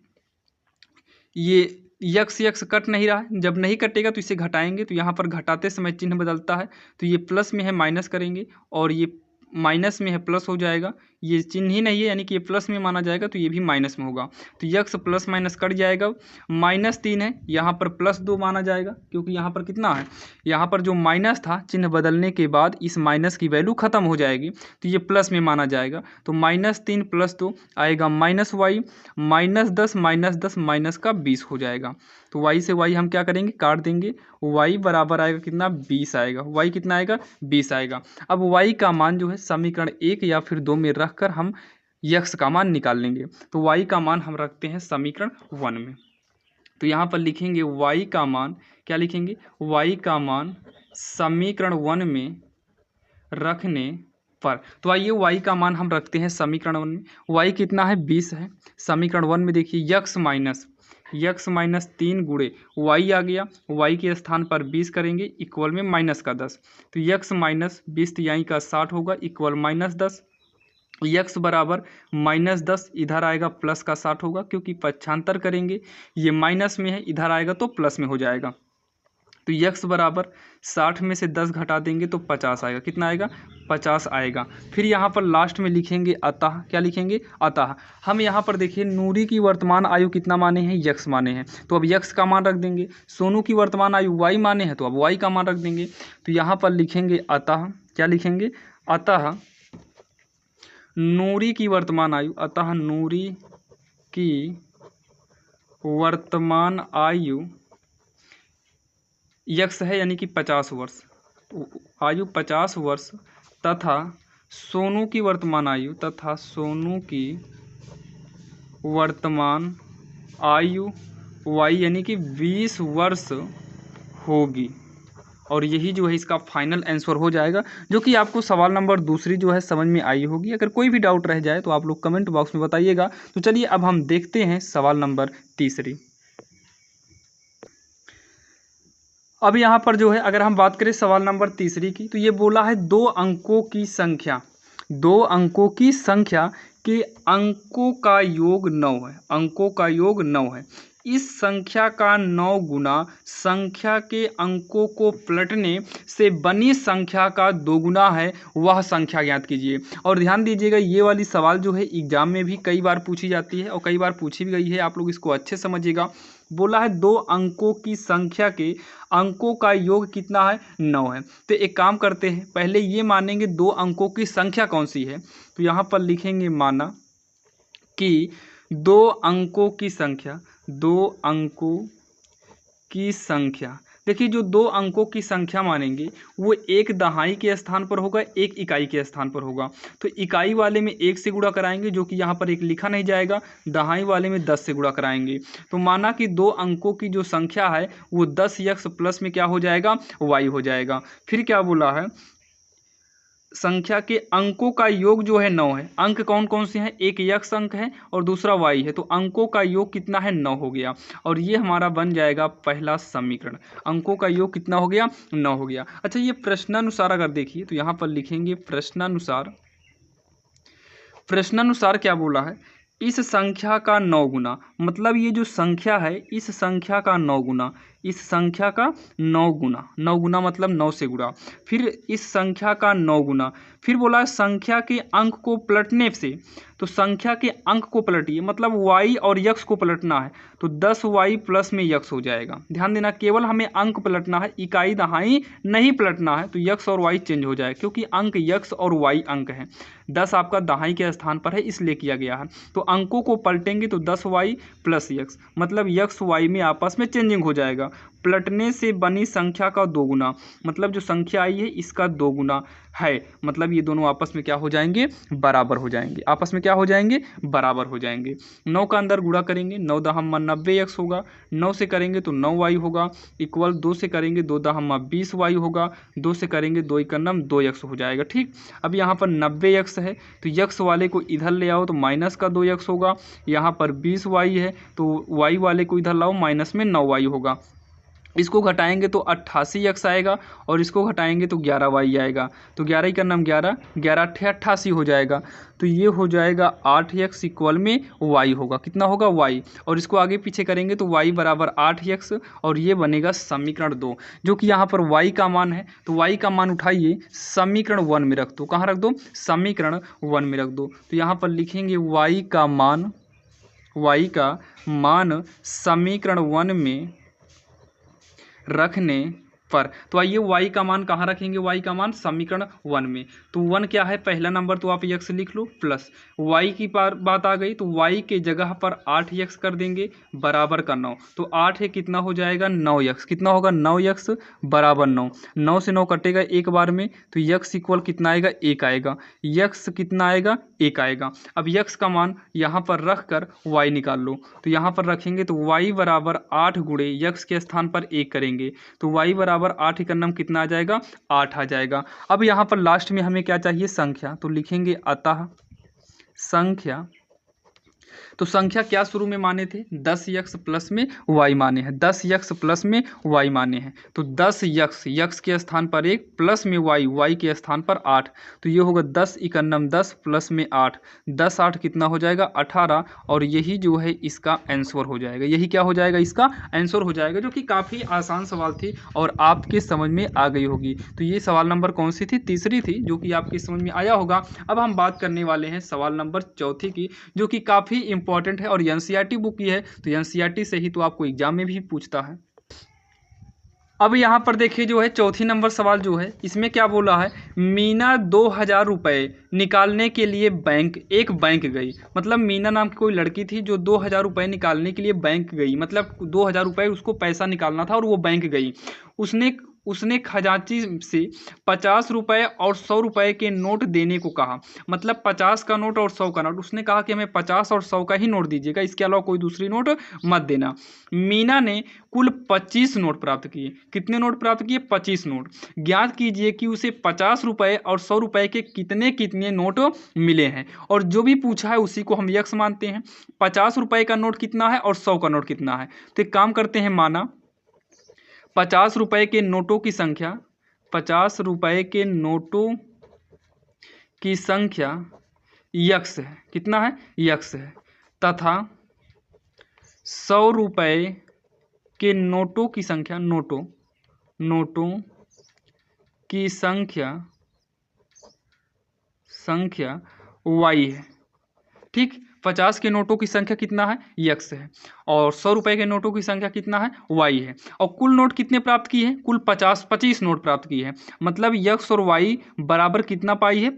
ये यक्स यक्स कट नहीं रहा है, जब नहीं कटेगा तो इसे घटाएंगे तो यहाँ पर घटाते समय चिन्ह बदलता है, तो ये प्लस में है माइनस करेंगे और ये माइनस में है प्लस हो जाएगा, ये चिन्ह ही नहीं है यानी कि ये प्लस में माना जाएगा तो ये भी माइनस में होगा। तो यक्स प्लस माइनस कट जाएगा, -3 है यहाँ पर +2 माना जाएगा, क्योंकि यहाँ पर कितना है, यहाँ पर जो माइनस था चिन्ह बदलने के बाद इस माइनस की वैल्यू खत्म हो जाएगी तो ये प्लस में माना जाएगा। तो -3 + 2 आएगा -y, -10 माइनस का 20 हो जाएगा। तो y से y हम क्या करेंगे, काट देंगे, y बराबर आएगा कितना, 20 आएगा, y कितना आएगा, 20 आएगा। अब y का मान जो है समीकरण 1 या फिर 2 में रखकर हम यक्स का मान निकाल लेंगे। तो y का मान हम रखते हैं समीकरण 1 में। तो यहाँ पर लिखेंगे y का मान, क्या लिखेंगे, y का मान समीकरण 1 में रखने पर, तो आइए y का मान हम रखते हैं समीकरण 1 में। y कितना है, 20 है। समीकरण 1 में देखिए यक्स माइनस 3 गुणे y आ गया, y के स्थान पर 20 करेंगे इक्वल में माइनस का 10। तो यक्स माइनस 20 तिहाई का 60 होगा इक्वल -10। यक्स बराबर -10 इधर आएगा प्लस का 60 होगा, क्योंकि पक्षांतर करेंगे, ये माइनस में है इधर आएगा तो प्लस में हो जाएगा। तो यक्स बराबर 60 में से 10 घटा देंगे तो 50 आएगा, कितना आएगा, 50 आएगा। फिर यहाँ पर लास्ट में लिखेंगे अतः, क्या लिखेंगे, अतः हम यहाँ पर देखिए नूरी की वर्तमान आयु कितना माने हैं, यक्स माने हैं, तो अब यक्स का मान रख देंगे। सोनू की वर्तमान आयु वाई माने हैं तो अब वाई का मान रख देंगे। तो यहाँ पर लिखेंगे अतः, क्या लिखेंगे, अतः नूरी की वर्तमान आयु, अतः नूरी की वर्तमान आयु यक्स है यानी कि 50 वर्ष, आयु 50 वर्ष, तथा सोनू की वर्तमान आयु, तथा सोनू की वर्तमान आयु वाई यानी कि 20 वर्ष होगी। और यही जो है इसका फाइनल आंसर हो जाएगा, जो कि आपको सवाल नंबर दूसरी जो है समझ में आई होगी। अगर कोई भी डाउट रह जाए तो आप लोग कमेंट बॉक्स में बताइएगा। तो चलिए अब हम देखते हैं सवाल नंबर तीसरी। अब यहाँ पर जो है अगर हम बात करें सवाल नंबर तीसरी की, तो ये बोला है 2 अंकों की संख्या, 2 अंकों की संख्या के अंकों का योग 9 है, अंकों का योग 9 है। इस संख्या का 9 गुना संख्या के अंकों को पलटने से बनी संख्या का 2 गुना है, वह संख्या ज्ञात कीजिए। और ध्यान दीजिएगा, ये वाली सवाल जो है एग्जाम में भी कई बार पूछी जाती है और कई बार पूछी भी गई है, आप लोग इसको अच्छे समझिएगा। बोला है 2 अंकों की संख्या के अंकों का योग कितना है, 9 है। तो एक काम करते हैं, पहले ये मानेंगे 2 अंकों की संख्या कौन सी है। तो यहाँ पर लिखेंगे माना कि 2 अंकों की संख्या, 2 अंकों की संख्या। देखिए जो 2 अंकों की संख्या मानेंगे वो एक दहाई के स्थान पर होगा, एक इकाई के स्थान पर होगा। तो इकाई वाले में 1 से गुणा कराएंगे, जो कि यहाँ पर 1 लिखा नहीं जाएगा। दहाई वाले में 10 से गुणा कराएंगे। तो माना कि 2 अंकों की जो संख्या है वो 10x प्लस में क्या हो जाएगा, y हो जाएगा। फिर क्या बोला है, संख्या के अंकों का योग जो है 9 है। अंक कौन कौन से हैं, एक x अंक है और दूसरा y है। तो अंकों का योग कितना है, 9 हो गया। और ये हमारा बन जाएगा पहला समीकरण। अंकों का योग कितना हो गया, 9 हो गया। अच्छा ये प्रश्नानुसार अगर देखिए तो यहाँ पर लिखेंगे प्रश्नानुसार। प्रश्नानुसार क्या बोला है, इस संख्या का 9 गुना, मतलब ये जो संख्या है इस संख्या का 9 गुना, इस संख्या का 9 गुना, 9 गुना मतलब 9 से गुणा। फिर इस संख्या का 9 गुना, फिर बोला है संख्या के अंक को पलटने से। तो संख्या के अंक को पलटिए, मतलब y और x को पलटना है। तो 10y प्लस में x हो जाएगा। ध्यान देना, केवल हमें अंक पलटना है, इकाई दहाई नहीं पलटना है। तो x और y चेंज हो जाए, क्योंकि अंक x और y अंक है। 10 आपका दहाई के स्थान पर है इसलिए किया गया है। तो अंकों को पलटेंगे तो 10y प्लस x, मतलब x y में आपस में चेंजिंग हो जाएगा। पलटने से बनी संख्या का 2 गुना, मतलब जो संख्या आई है इसका 2 गुना है, मतलब ये दोनों आपस में क्या हो जाएंगे, बराबर हो जाएंगे। आपस में क्या हो जाएंगे, बराबर हो जाएंगे। 9 का अंदर गुणा करेंगे, 9 दहम्मा 90x होगा। 9 से करेंगे तो 9y होगा, इक्वल 2 से करेंगे 2 दहम्मा 20y होगा। 2 से करेंगे 2 एकन्नम 2x हो जाएगा। ठीक, अब यहाँ पर 90x है तो x वाले को इधर ले आओ तो माइनस का 2x होगा। यहाँ पर 20y है तो y वाले को इधर लाओ, माइनस में 9y होगा। इसको घटाएंगे तो 88x आएगा और इसको घटाएंगे तो 11y आएगा। तो 11 का नाम 11, 11 88 हो जाएगा। तो ये हो जाएगा 8x इक्वल में y होगा, कितना होगा, y। और इसको आगे पीछे करेंगे तो y बराबर 8x और ये बनेगा समीकरण 2, जो कि यहाँ पर y का मान है। तो y का मान उठाइए समीकरण 1 में रख दो। कहाँ रख दो, समीकरण 1 में रख दो। तो यहाँ पर लिखेंगे y का मान समीकरण 1 में रखने पर। तो आइए y का मान कहाँ रखेंगे, y का मान समीकरण 1 में। तो 1 क्या है, पहला नंबर तो आप x लिख लो, प्लस y की बात आ गई तो y के जगह पर 8x कर देंगे बराबर का 9। तो 8 है, कितना हो जाएगा, 9x। कितना होगा, 9x बराबर 9। 9 से 9 कटेगा एक बार में, तो x इक्वल कितना आएगा, 1 आएगा। x कितना आएगा, 1 आएगा। अब x का मान यहाँ पर रख कर y निकाल लो। तो यहाँ पर रखेंगे तो y बराबर 8 गुणे x के स्थान पर 1 करेंगे तो y बराबर 8 का नाम कितना आ जाएगा, 8 आ जाएगा। अब यहाँ पर लास्ट में हमें क्या चाहिए, संख्या। तो लिखेंगे अतः संख्या। तो संख्या क्या शुरू में माने थे, 10x प्लस में y माने हैं, 10x प्लस में y माने हैं। तो 10x के स्थान पर 1 प्लस में y के स्थान पर 8। तो ये होगा 10 एकन्नम 10 प्लस में 8, 10 8 कितना हो जाएगा, 18। और यही जो है इसका आंसर हो जाएगा, यही क्या हो जाएगा, इसका आंसर हो जाएगा, जो कि काफ़ी आसान सवाल थी और आपके समझ में आ गई होगी। तो ये सवाल नंबर कौन सी थी, तीसरी थी, जो कि आपकी समझ में आया होगा। अब हम बात करने वाले हैं सवाल नंबर चौथी की, जो कि काफ़ी इंपॉर्टेंट है और एनसीईआरटी बुक की है। तो एनसीईआरटी से ही तो आपको एग्जाम में भी पूछता है। अब यहाँ पर देखिए जो है चौथी नंबर सवाल जो है इसमें क्या बोला है, मीना 2000 रुपये निकालने के लिए एक बैंक गई। मतलब मीना नाम की कोई लड़की थी जो 2000 रुपये निकालने के लिए बैंक गई, मतलब 2000 रुपये उसको पैसा निकालना था और वो बैंक गई। उसने उसने खजांची से 50 रुपये और 100 रुपये के नोट देने को कहा। मतलब 50 का नोट और 100 का नोट, उसने कहा कि हमें 50 और 100 का ही नोट दीजिएगा, इसके अलावा कोई दूसरी नोट मत देना। मीना ने कुल 25 नोट प्राप्त किए। कितने नोट प्राप्त किए? 25 नोट। ज्ञात कीजिए कि उसे 50 रुपये और 100 रुपये के कितने कितने नोट मिले हैं। और जो भी पूछा है उसी को हम यक्स मानते हैं। 50 रुपये का नोट कितना है और 100 का नोट कितना है? तो एक काम करते हैं, माना 50 रुपये के नोटों की संख्या, 50 रुपये के नोटों की संख्या यक्स है। कितना है? यक्स है। तथा 100 रुपये के नोटों की संख्या, नोटों की संख्या वाई है। ठीक, 50 के नोटों की संख्या कितना है? यक्स है। और 100 रुपये के नोटों की संख्या कितना है? वाई है। और कुल नोट कितने प्राप्त किए हैं? कुल 25 नोट प्राप्त किए हैं। मतलब यक्स और वाई बराबर कितना पाई है?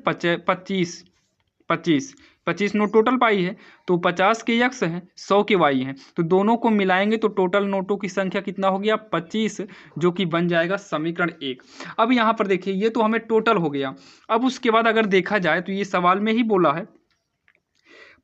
25 नोट टोटल पाई है। तो 50 के यक्स हैं, 100 के वाई हैं, तो दोनों को मिलाएंगे तो टोटल नोटों की संख्या कितना हो गया? 25, जो कि बन जाएगा समीकरण 1। अब यहाँ पर देखिए, ये तो हमें टोटल हो गया। अब उसके बाद अगर देखा जाए तो ये सवाल में ही बोला है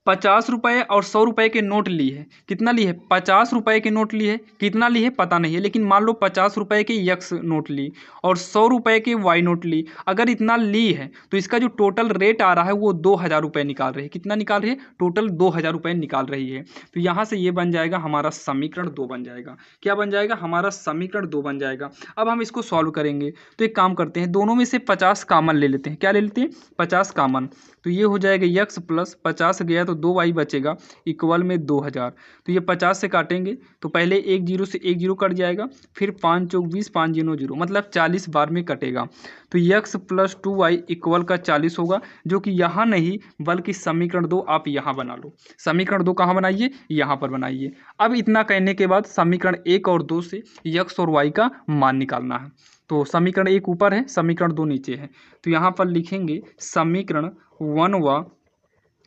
50 रुपये और 100 रुपये के नोट ली है। कितना ली है? 50 रुपये के नोट ली है। कितना ली है पता नहीं है, लेकिन मान लो 50 रुपये के यक्स नोट ली और 100 रुपये के वाई नोट ली। अगर इतना ली है तो इसका जो टोटल रेट आ रहा है वो 2000 रुपये निकाल रही है। कितना निकाल रही है? टोटल 2000 रुपये निकाल रही है। तो यहाँ से ये बन जाएगा हमारा समीकरण 2 बन जाएगा। क्या बन जाएगा? हमारा समीकरण 2 बन जाएगा। अब हम इसको सॉल्व करेंगे तो एक काम करते हैं, दोनों में से 50 कामन ले लेते हैं। क्या ले लेते हैं? 50 कामन। तो ये हो जाएगा यक्स प्लस 50 गया तो 2 वाई बचेगा इक्वल में 2000। तो ये 50 से काटेंगे तो पहले एक जीरो से एक जीरो कट जाएगा, फिर 5 चौक 20, 5 जीरो जीरो, मतलब 40 बार में कटेगा। तो यक्स प्लस 2y इक्वल का 40 होगा, जो कि यहाँ नहीं बल्कि समीकरण 2 आप यहाँ बना लो। समीकरण 2 कहाँ बनाइए? यहाँ पर बनाइए। अब इतना कहने के बाद समीकरण 1 और 2 से यक्स और वाई का मान निकालना है। तो समीकरण 1 ऊपर है, समीकरण 2 नीचे है। तो यहाँ पर लिखेंगे समीकरण 1 व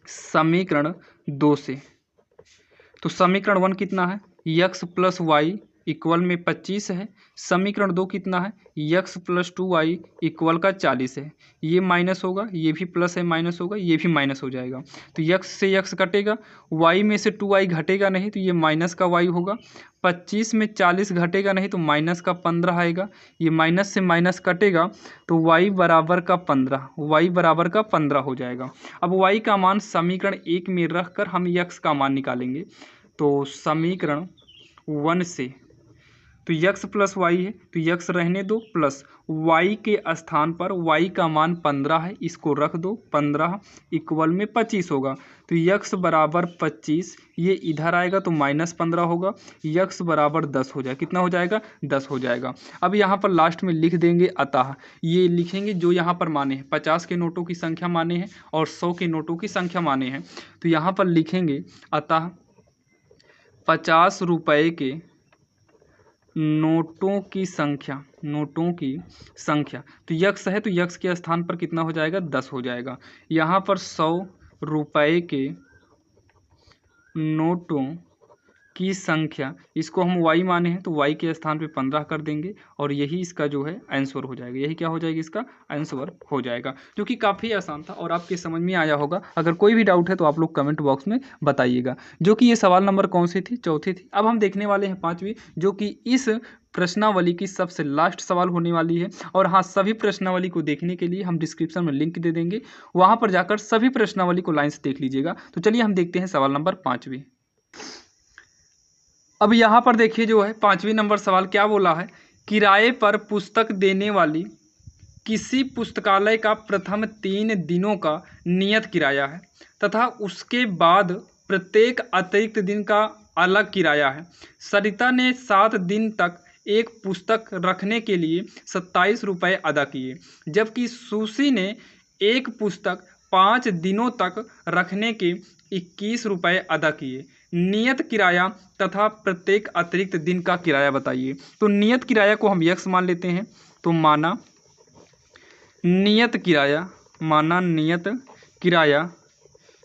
समीकरण 2 से। तो समीकरण 1 कितना है? यक्स प्लस वाई इक्वल में 25 है। समीकरण 2 कितना है? यक्स प्लस 2y इक्वल का 40 है। ये माइनस होगा, ये भी प्लस है, माइनस होगा, ये भी माइनस हो जाएगा। तो यक्स से यक्स कटेगा, y में से 2y घटेगा नहीं तो ये माइनस का y होगा। 25 में 40 घटेगा नहीं तो माइनस का 15 आएगा। ये माइनस से माइनस कटेगा तो y बराबर का 15, y बराबर का 15 हो जाएगा। अब y का मान समीकरण 1 में रख कर हम यक्स का मान निकालेंगे। तो समीकरण 1 से तो यक्स प्लस वाई है तो यक्स रहने दो, प्लस वाई के स्थान पर वाई का मान 15 है, इसको रख दो, 15 इक्वल में 25 होगा। तो यक्स बराबर 25, ये इधर आएगा तो -15 होगा, यक्स बराबर 10 हो जाएगा। कितना हो जाएगा? 10 हो जाएगा। अब यहाँ पर लास्ट में लिख देंगे अतः, ये लिखेंगे जो यहाँ पर माने हैं, 50 के नोटों की संख्या माने हैं और 100 के नोटों की संख्या माने हैं। तो यहाँ पर लिखेंगे अतः 50 रुपये के नोटों की संख्या, तो यक्स है तो यक्स के स्थान पर कितना हो जाएगा? 10 हो जाएगा। यहाँ पर 100 रुपये के नोटों की संख्या, इसको हम y माने हैं तो y के स्थान पे 15 कर देंगे और यही इसका जो है आंसर हो जाएगा। यही क्या हो जाएगा? इसका आंसर हो जाएगा, जो कि काफ़ी आसान था और आपके समझ में आया होगा। अगर कोई भी डाउट है तो आप लोग कमेंट बॉक्स में बताइएगा। जो कि ये सवाल नंबर कौन सी थी? चौथी थी। अब हम देखने वाले हैं 5वीं, जो कि इस प्रश्नावली की सबसे लास्ट सवाल होने वाली है। और हाँ, सभी प्रश्नावली को देखने के लिए हम डिस्क्रिप्शन में लिंक दे देंगे, वहाँ पर जाकर सभी प्रश्नावली को लाइन से देख लीजिएगा। तो चलिए हम देखते हैं सवाल नंबर 5वीं। अब यहाँ पर देखिए जो है 5वीं नंबर सवाल क्या बोला है? किराए पर पुस्तक देने वाली किसी पुस्तकालय का प्रथम 3 दिनों का नियत किराया है तथा उसके बाद प्रत्येक अतिरिक्त दिन का अलग किराया है। सरिता ने 7 दिन तक एक पुस्तक रखने के लिए 27 रुपये अदा किए, जबकि सुशी ने एक पुस्तक 5 दिनों तक रखने के 21 रुपये अदा किए। नियत किराया तथा प्रत्येक अतिरिक्त दिन का किराया बताइए। तो नियत किराया को हम यक्स मान लेते हैं। तो माना नियत किराया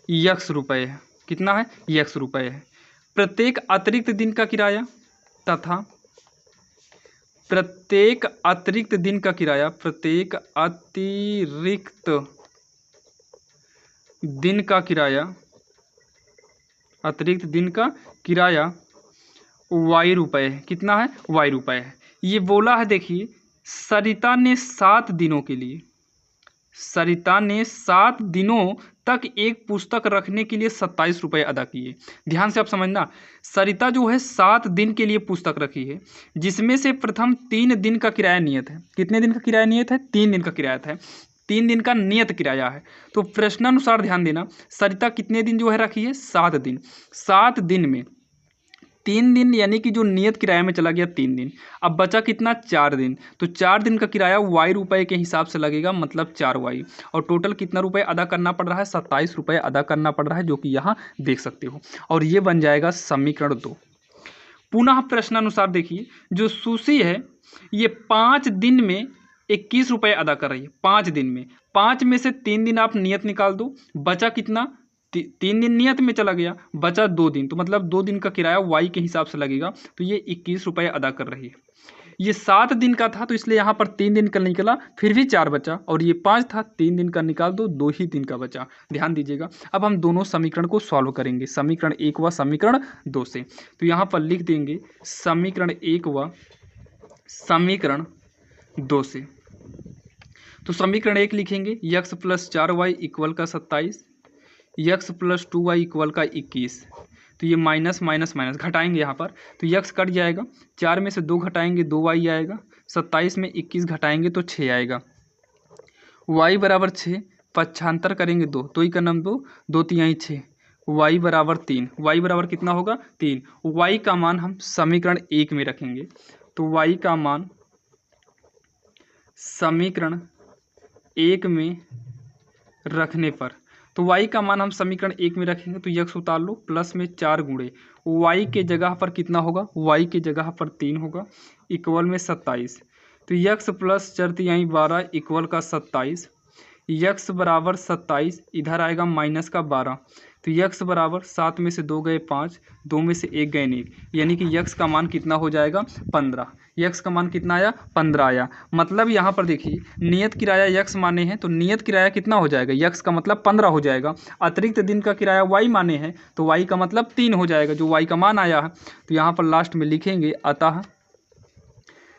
यक्स रुपये है। कितना है? यक्स रुपये है। प्रत्येक अतिरिक्त दिन का किराया तथा प्रत्येक अतिरिक्त दिन का किराया, प्रत्येक अतिरिक्त दिन का किराया, अतिरिक्त दिन का किराया वाई रुपये है। कितना है? वाई रुपये है। ये बोला है, देखिए सरिता ने 7 दिनों के लिए, सरिता ने 7 दिनों तक एक पुस्तक रखने के लिए 27 रुपये अदा किए। ध्यान से आप समझना, सरिता जो है 7 दिन के लिए पुस्तक रखी है, जिसमें से प्रथम 3 दिन का किराया नियत है। कितने दिन का किराया नियत है? 3 दिन का किराया है, 3 दिन का नियत किराया है। तो प्रश्नानुसार ध्यान देना, सरिता कितने दिन जो है रखी है? 7 दिन। 7 दिन में 3 दिन यानी कि जो नियत किराया में चला गया 3 दिन, अब बचा कितना? 4 दिन। तो 4 दिन का किराया वाई रुपये के हिसाब से लगेगा, मतलब 4 वाई। और टोटल कितना रुपये अदा करना पड़ रहा है? 27 रुपये अदा करना पड़ रहा है, जो कि यहाँ देख सकते हो। और ये बन जाएगा समीकरण 2। पुनः प्रश्नानुसार देखिए, जो सुशी है ये 5 दिन में 21 रुपये अदा कर रही है। 5 दिन में, 5 में से 3 दिन आप नियत निकाल दो, बचा कितना? 3 दिन नियत में चला गया, बचा 2 दिन। तो मतलब 2 दिन का किराया वाई के हिसाब से लगेगा, तो ये 21 रुपये अदा कर रही है। ये 7 दिन का था, तो इसलिए यहाँ पर 3 दिन का निकला, फिर भी 4 बचा। और ये 5 था, 3 दिन का निकाल दो, 2 ही दिन का बचा। ध्यान दीजिएगा। अब हम दोनों समीकरण को सॉल्व करेंगे, समीकरण 1 व समीकरण 2 से। तो यहाँ पर लिख देंगे समीकरण 1 व समीकरण 2 से। तो समीकरण 1 लिखेंगे, x + 4y = 27, x + 2y = 21। तो ये माइनस माइनस माइनस घटाएंगे यहाँ पर, तो x कट जाएगा, 4 में से 2 घटाएंगे 2y आएगा, 27 में 21 घटाएंगे तो 6 आएगा। y बराबर 6, पक्षांतर करेंगे 2, तो ही का नाम 2, 2 तिहाई 6, y बराबर 3। y बराबर कितना होगा? 3। y का मान हम समीकरण 1 में रखेंगे। तो y का मान समीकरण 1 में रखने पर, तो y का मान हम समीकरण 1 में रखेंगे, तो x उतार लो, प्लस में 4 गुणे y के जगह पर कितना होगा? y के जगह पर 3 होगा, इक्वल में 27। तो x + 4 तिहाई 12 इक्वल का 27, x बराबर 27, इधर आएगा माइनस का 12। तो x बराबर 7 में से 2 गए 5, 2 में से 1 गए 1, यानी कि x का मान कितना हो जाएगा? 15। x का मान कितना आया? 15 आया। मतलब यहाँ पर देखिए, नियत किराया x माने हैं, तो नियत किराया कितना हो जाएगा? x का मतलब 15 हो जाएगा। अतिरिक्त दिन का किराया y माने हैं, तो y का मतलब 3 हो जाएगा, जो y का मान आया है। तो यहाँ पर लास्ट में लिखेंगे अतः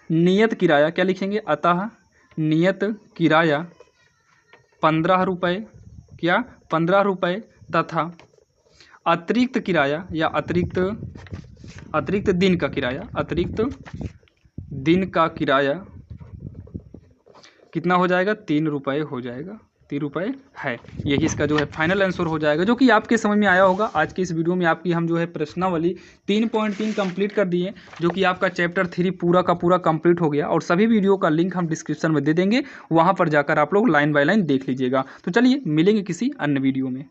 नियत किराया, क्या लिखेंगे? अतः नियत किराया 15 रुपये, क्या? 15 रुपये, तथा अतिरिक्त किराया या अतिरिक्त दिन का किराया, अतिरिक्त दिन का किराया कितना हो जाएगा? 3 रुपये हो जाएगा, 3 रुपये है। यही इसका जो है फाइनल आंसर हो जाएगा, जो कि आपके समझ में आया होगा। आज के इस वीडियो में आपकी हम जो है प्रश्नावली 3.3 कंप्लीट कर दिए, जो कि आपका चैप्टर 3 पूरा का पूरा कंप्लीट हो गया। और सभी वीडियो का लिंक हम डिस्क्रिप्शन में दे देंगे, वहाँ पर जाकर आप लोग लाइन बाय लाइन देख लीजिएगा। तो चलिए मिलेंगे किसी अन्य वीडियो में।